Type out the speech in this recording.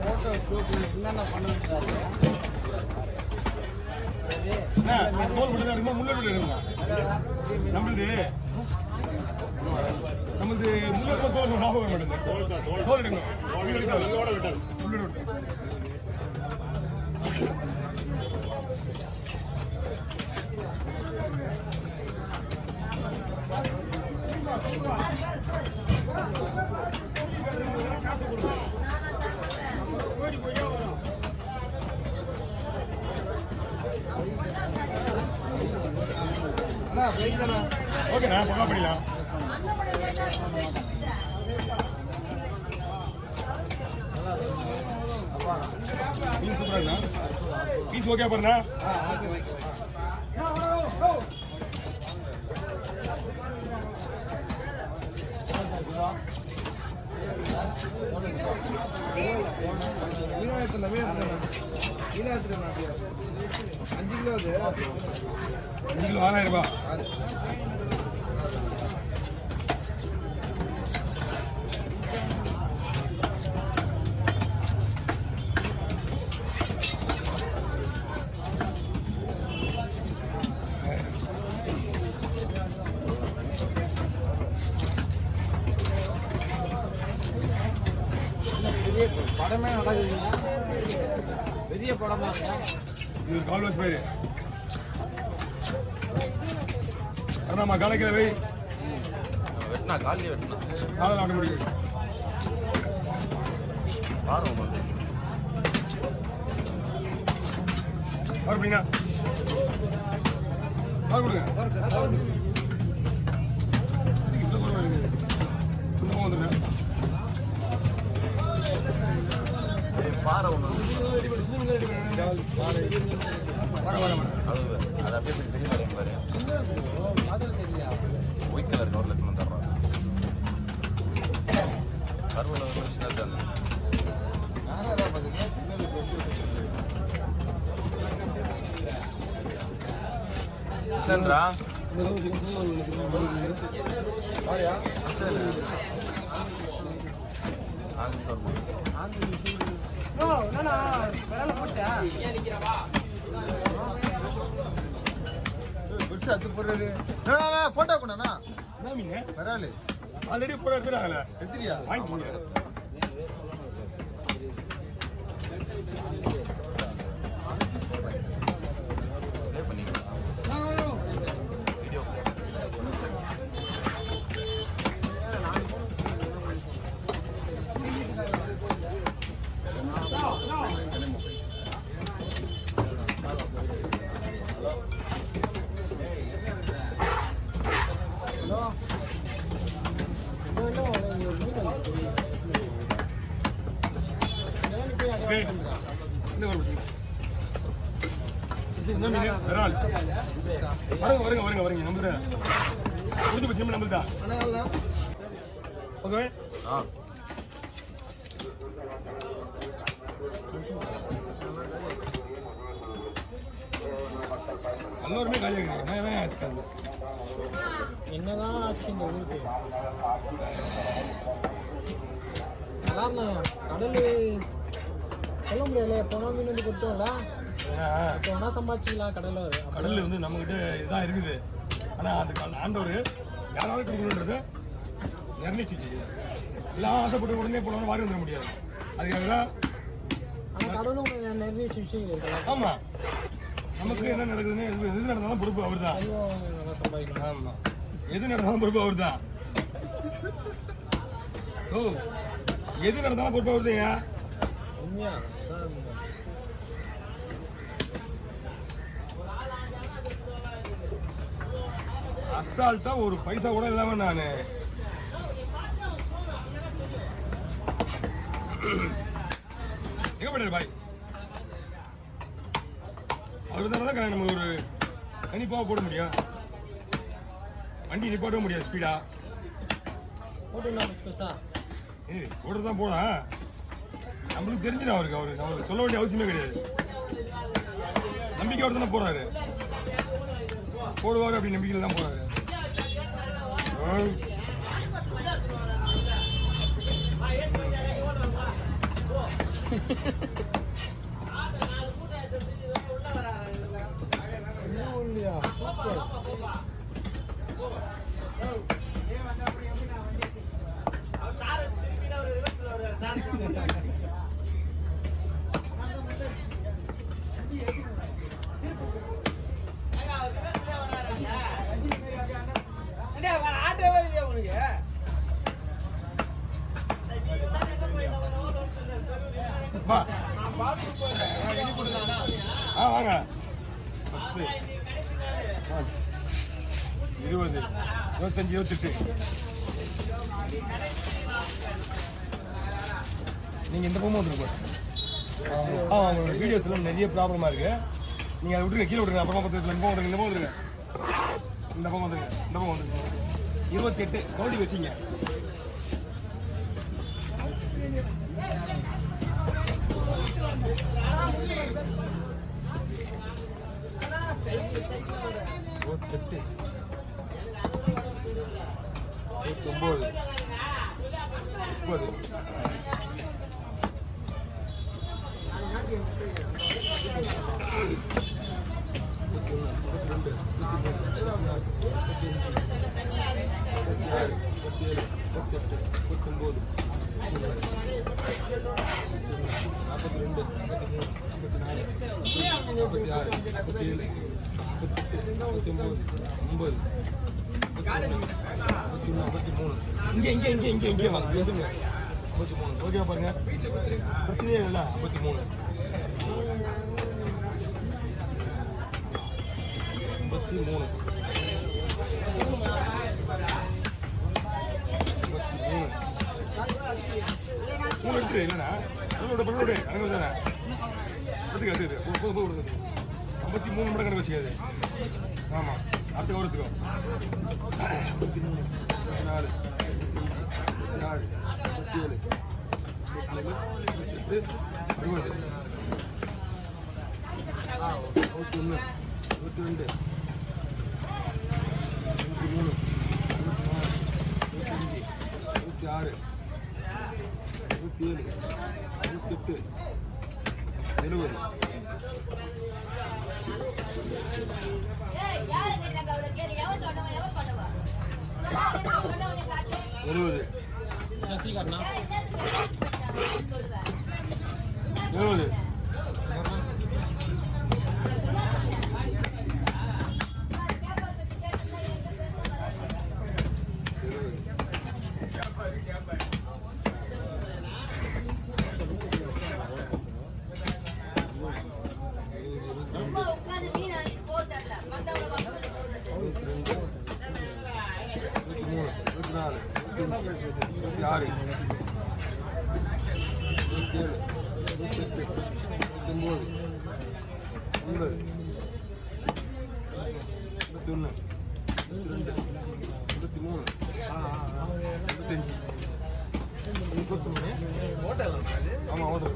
Photo shoot என்னென்ன பண்ணுறாங்க தோல் மட்டும் இருக்குமா முள்ளு இருக்குமா நம்மளுது முள்ளு தோல் ஞாபகம் வர மாட்டேங்குது தோல் எடுக்கணும் முள்ளு விட்டு ஓகேண்ணா பக்கா பண்ணிடலாம் பீஸ் சூப்பராண்ணா பீஸ் ஓகே பாருண்ணா அஞ்சு கிலோ அது 5 கிலோ 6000 ரூபாய் படமே நடக்குதுங்க பெரிய படமா இது கால்வாஸ் பேரு அண்ணாமா காலைக்கிற வை வெட்டினா காலையில் வெட்டினா காலை ஆட முடியும் பாருங்க வந்து அப்படின்னா கொடுங்க வந்துடுங்க பாறை ஒன்று அது அப்படியே பெரிய மரம் பாரு ஒயிட் கலர் கவரில் எடுத்துன்னு தர்றாங்க கருவில் வந்து சின்ன சென்றா போட்டோ கொண்டா வராலு ஆல்ரெடி போட எடுத்துறாங்கல்ல எடுத்துறியா வாங்கிக்கோங்க வரங்க நம்பர் முடிஞ்சு போச்சு நம்பர் தான் ஓகே எல்லாருமே காலியாக இருக்காங்க என்னதான் ஆச்சு இந்த ஊருக்கு கடல் சொல்ல முடியல போனா மீன் வந்து கொடுத்தோம்ல போனா சம்பாதிச்சிக்கலாம் கடல்ல வந்து நம்ம கிட்ட இதுதான் இருக்குது ஆனா அதுக்கு ஆண்டவர் யாராவது கொடுக்கணுன்றது நிர்ணயிச்சு எல்லாம் ஆசைப்பட்டு உடனே போனவங்க வாரி வந்துட முடியாது அதுக்காக தான் கடவுளும் நிர்ணயிச்ச விஷயம் இருக்கு ஆமா நமக்கு என்ன நடக்குதுன்னு எது நடந்தாலும் பொறுப்பு அவர் தான் ஆமா எது நடந்தாலும் பொறுப்பு அவர் தான் ஓ எது நடந்தாலும் பொறுப்பு அவர் தான் உண்மையா அசால்ட்டா ஒரு பைசா கூட இல்லாம நானு எங்க போயிட்டாரு பாய் அவரு தானே நம்ம ஒரு கணிப்பாக போட முடியும் வண்டி நிப்பாட்ட முடியாது ஸ்பீடா ஓடுறது தான் போனா நம்மளுக்கு தெரிஞ்சிடும் அவருக்கு நம்மளுக்கு சொல்ல வேண்டிய அவசியமே கிடையாது நம்பிக்கையோட தானே போறாரு போடுவாரு அப்படி நம்பிக்கையில் தான் போறாரு. இல்லையா வா. வாங்க 20, 25, 28. நீங்க இந்த பக்கமும் வந்துருக்கோம். உங்களோட வீடியோஸ் எல்லாம் நிறைய ப்ராப்ளமா இருக்கு. நீங்க அதை விட்டுருங்க, கீழே விட்டுருங்க. அப்புறமா பார்த்து இந்த பக்கம் வந்துருங்க, இந்த பக்கம் வந்துருங்க, இந்த பக்கம் வந்துருங்க. 28 கவுண்டி வச்சிங்க. எட்டு 29 30 இங்கே வாங்க. ஓகே பாருங்க, பிரச்சனையே இல்லை. 53 3 எடுத்துரு. இல்லைண்ணா பண்ணோடு கணக்கு தானே எடுத்துக்க. 53 மட்டும் கணக்கு வச்சுக்காது. ஆமாம், அடுத்த கவரத்துக்கும் 54 4 4 27 28 20 21 22 23 24 25 26 27 28 70 70 ஆமா ஓட்டர்